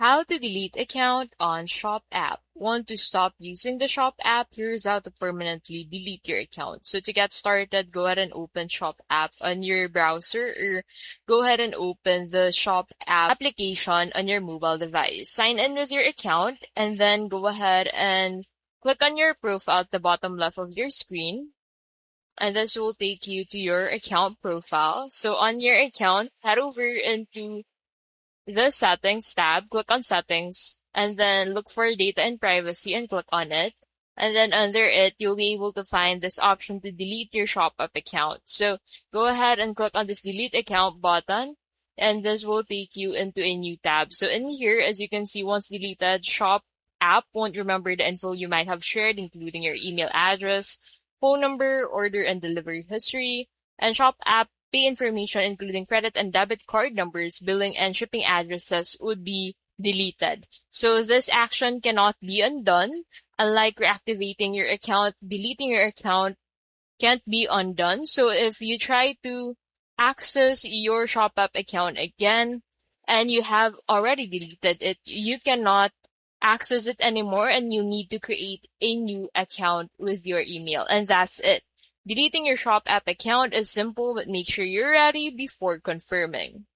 How to delete account on Shop app. Want to stop using the Shop app? Here's how to permanently delete your account. So to get started, go ahead and open Shop app on your browser, or go ahead and open the Shop app application on your mobile device. Sign in with your account and then go ahead and click on your profile at the bottom left of your screen. And this will take you to your account profile. So on your account, head over into the settings tab, click on settings, and then look for data and privacy and click on it. And then under it, you'll be able to find this option to delete your Shop app account. So go ahead and click on this delete account button, and this will take you into a new tab. So in here, as you can see, once deleted, Shop app won't remember the info you might have shared, including your email address, phone number, order and delivery history, and Shop app pay information, including credit and debit card numbers, billing, and shipping addresses, would be deleted. So this action cannot be undone. Unlike reactivating your account, deleting your account can't be undone. So if you try to access your Shop app account again and you have already deleted it, you cannot access it anymore, and you need to create a new account with your email. And that's it. Deleting your Shop app account is simple, but make sure you're ready before confirming.